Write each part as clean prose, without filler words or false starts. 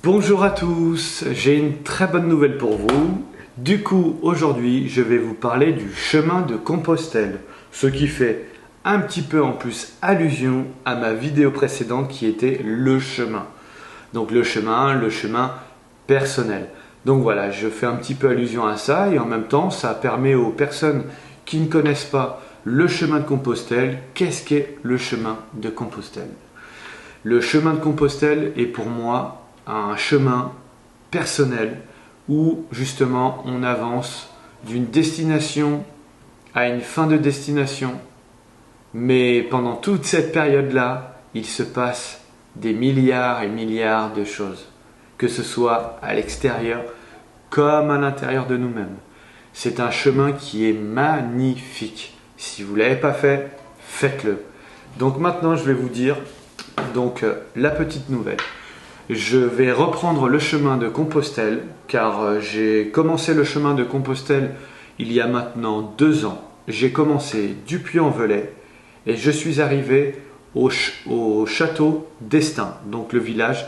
Bonjour à tous, j'ai une très bonne nouvelle pour vous. Du coup, aujourd'hui, je vais vous parler du chemin de Compostelle, ce qui fait un petit peu en plus allusion à ma vidéo précédente qui était le chemin. Donc le chemin personnel. Donc voilà, je fais un petit peu allusion à ça et en même temps, ça permet aux personnes qui ne connaissent pas le chemin de Compostelle, qu'est-ce qu'est le chemin de Compostelle? Le chemin de Compostelle est pour moi un chemin personnel où justement on avance d'une destination à une fin de destination. Mais pendant toute cette période-là, il se passe des milliards et milliards de choses, que ce soit à l'extérieur comme à l'intérieur de nous-mêmes. C'est un chemin qui est magnifique. Si vous ne l'avez pas fait, faites-le. Donc maintenant, je vais vous dire la petite nouvelle. Je vais reprendre le chemin de Compostelle car j'ai commencé le chemin de Compostelle il y a maintenant 2 ans. J'ai commencé du Puy-en-Velay et je suis arrivé au château d'Estaing, donc le village,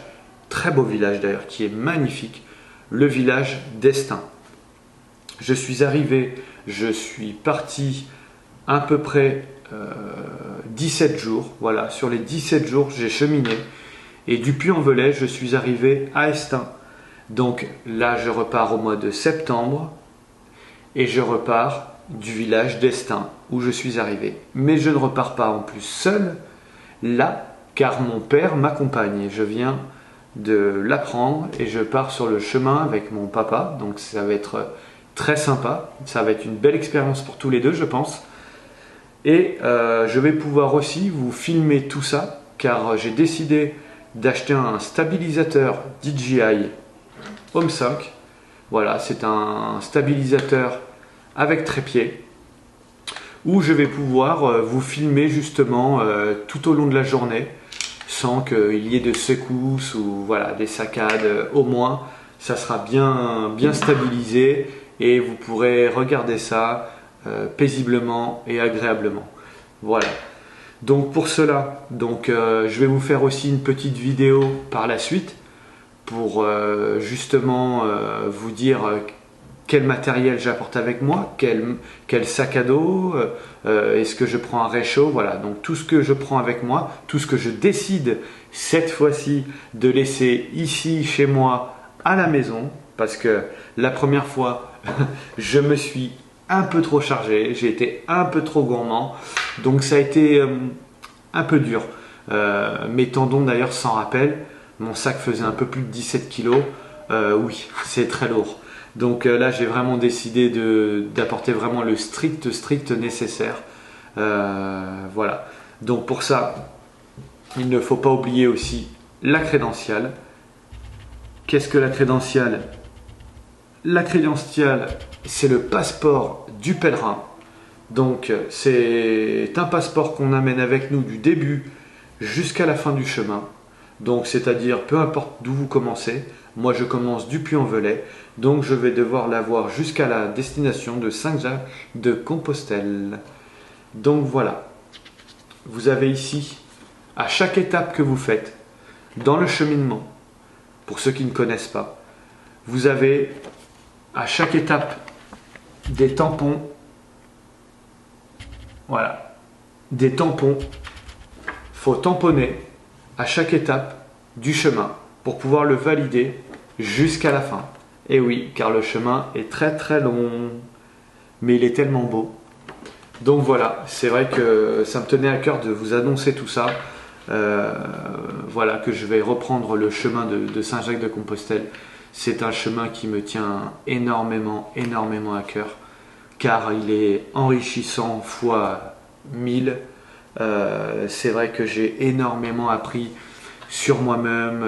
très beau village d'ailleurs, qui est magnifique, le village d'Estaing. Je suis parti à peu près 17 jours, voilà, sur les 17 jours j'ai cheminé. Et du Puy-en-Velay, je suis arrivé à Estaing. Donc là, je repars au mois de septembre et je repars du village d'Estaing où je suis arrivé. Mais je ne repars pas en plus seul là, car mon père m'accompagne. Je viens de l'apprendre et je pars sur le chemin avec mon papa. Donc ça va être très sympa. Ça va être une belle expérience pour tous les deux, je pense. Et je vais pouvoir aussi vous filmer tout ça, car j'ai décidé d'acheter un stabilisateur DJI Home 5. Voilà, c'est un stabilisateur avec trépied où je vais pouvoir vous filmer justement tout au long de la journée sans qu'il y ait de secousses ou voilà, des saccades. Au moins, ça sera bien stabilisé et vous pourrez regarder ça paisiblement et agréablement. Voilà. Donc pour cela, je vais vous faire aussi une petite vidéo par la suite pour justement vous dire quel matériel j'apporte avec moi, quel sac à dos, est-ce que je prends un réchaud, voilà. Donc tout ce que je prends avec moi, tout ce que je décide cette fois-ci de laisser ici chez moi à la maison, parce que la première fois, je me suis un peu trop chargé, j'ai été un peu trop gourmand, donc ça a été un peu dur. Mes tendons d'ailleurs s'en rappellent, mon sac faisait un peu plus de 17 kilos, oui, c'est très lourd. Donc là j'ai vraiment décidé d'apporter vraiment le strict nécessaire. Voilà, donc pour ça, il ne faut pas oublier aussi la crédentiale. Qu'est-ce que la crédentiale? La crédentiale, c'est le passeport du pèlerin. Donc c'est un passeport qu'on amène avec nous du début jusqu'à la fin du chemin. Donc c'est-à-dire peu importe d'où vous commencez, moi je commence du Puy-en-Velay, donc je vais devoir l'avoir jusqu'à la destination de Saint-Jacques de Compostelle. Donc voilà, vous avez ici, à chaque étape que vous faites, dans le cheminement, pour ceux qui ne connaissent pas, vous avez à chaque étape des tampons. Voilà, des tampons. Faut tamponner à chaque étape du chemin pour pouvoir le valider jusqu'à la fin. Et oui, car le chemin est très long, mais il est tellement beau. Donc voilà, c'est vrai que ça me tenait à cœur de vous annoncer tout ça. Voilà, que je vais reprendre le chemin de Saint-Jacques de Compostelle. C'est un chemin qui me tient énormément à cœur, car il est enrichissant fois 1000. C'est vrai que j'ai énormément appris sur moi-même,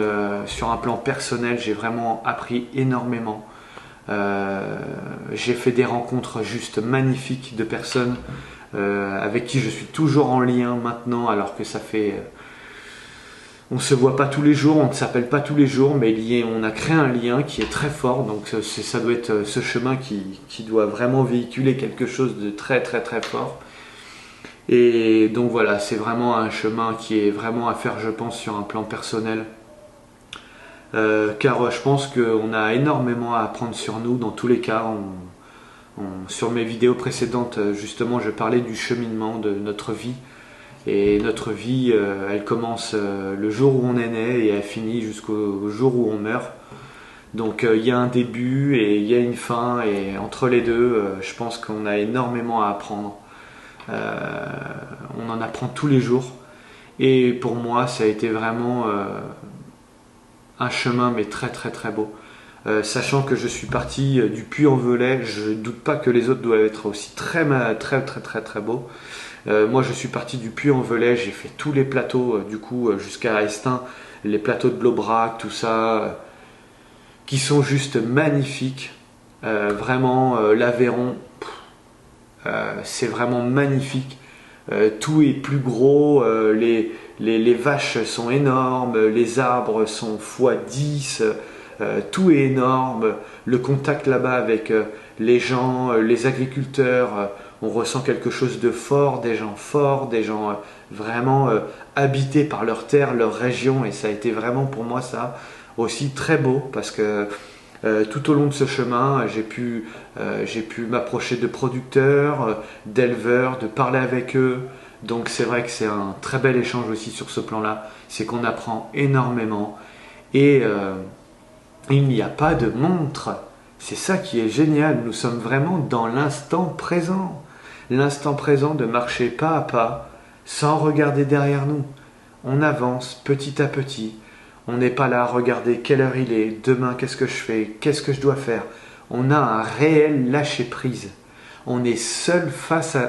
sur un plan personnel, j'ai vraiment appris énormément. J'ai fait des rencontres juste magnifiques de personnes avec qui je suis toujours en lien maintenant, alors que ça fait... on ne se voit pas tous les jours, on ne s'appelle pas tous les jours, mais on a créé un lien qui est très fort. Donc ça doit être ce chemin qui doit vraiment véhiculer quelque chose de très fort. Et donc voilà, c'est vraiment un chemin qui est vraiment à faire, je pense, sur un plan personnel. car je pense qu'on a énormément à apprendre sur nous dans tous les cas. Sur mes vidéos précédentes, justement, je parlais du cheminement de notre vie. Et notre vie, elle commence le jour où on est né et elle finit jusqu'au jour où on meurt. Donc il y a un début et il y a une fin, et entre les deux, je pense qu'on a énormément à apprendre. On en apprend tous les jours. Et pour moi, ça a été vraiment un chemin, mais très très très beau. Sachant que je suis parti du Puy-en-Velay, je ne doute pas que les autres doivent être aussi très très très très très beaux. Moi, je suis parti du Puy-en-Velay, j'ai fait tous les plateaux, du coup, jusqu'à Estaing, les plateaux de Blobrac, tout ça, qui sont juste magnifiques. Vraiment, l'Aveyron, c'est vraiment magnifique. Tout est plus gros, les vaches sont énormes, les arbres sont x10, tout est énorme. Le contact là-bas avec les gens, les agriculteurs, on ressent quelque chose de fort, des gens vraiment habités par leur terre, leur région, et ça a été vraiment pour moi ça aussi très beau, parce que tout au long de ce chemin, j'ai pu m'approcher de producteurs, d'éleveurs, de parler avec eux. Donc c'est vrai que c'est un très bel échange aussi sur ce plan-là. C'est qu'on apprend énormément. Et il n'y a pas de montre. C'est ça qui est génial. Nous sommes vraiment dans l'instant présent. L'instant présent de marcher pas à pas, sans regarder derrière nous. On avance petit à petit. On n'est pas là à regarder quelle heure il est, demain qu'est-ce que je fais, qu'est-ce que je dois faire. On a un réel lâcher-prise. On est seul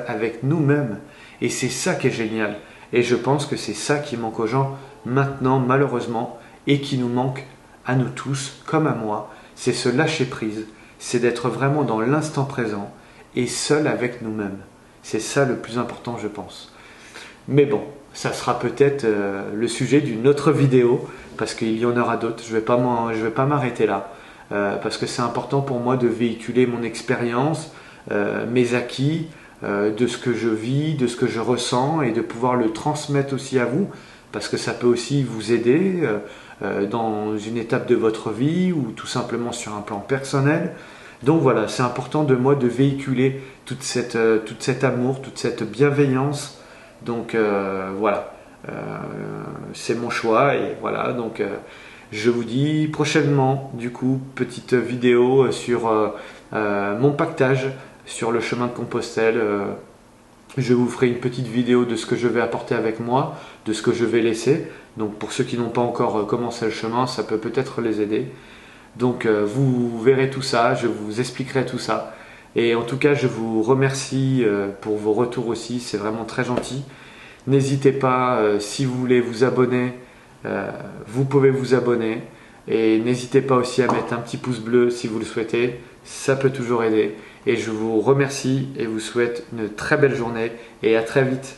avec nous-mêmes. Et c'est ça qui est génial. Et je pense que c'est ça qui manque aux gens maintenant, malheureusement, et qui nous manque à nous tous, comme à moi. C'est ce lâcher-prise. C'est d'être vraiment dans l'instant présent et seul avec nous-mêmes. C'est ça le plus important, je pense. Mais bon, ça sera peut-être le sujet d'une autre vidéo, parce qu'il y en aura d'autres. Je vais pas m'arrêter là, parce que c'est important pour moi de véhiculer mon expérience, mes acquis, de ce que je vis, de ce que je ressens, et de pouvoir le transmettre aussi à vous, parce que ça peut aussi vous aider dans une étape de votre vie, ou tout simplement sur un plan personnel. Donc voilà, c'est important de moi de véhiculer tout cet amour, toute cette bienveillance. Donc voilà, c'est mon choix, et voilà, donc je vous dis prochainement, du coup, petite vidéo sur mon pactage sur le chemin de Compostelle. Je vous ferai une petite vidéo de ce que je vais apporter avec moi, de ce que je vais laisser. Donc pour ceux qui n'ont pas encore commencé le chemin, ça peut peut-être les aider. Donc vous verrez tout ça, je vous expliquerai tout ça. Et en tout cas, je vous remercie pour vos retours aussi, c'est vraiment très gentil. N'hésitez pas, si vous voulez vous abonner, vous pouvez vous abonner. Et n'hésitez pas aussi à mettre un petit pouce bleu si vous le souhaitez, ça peut toujours aider. Et je vous remercie et vous souhaite une très belle journée, et à très vite.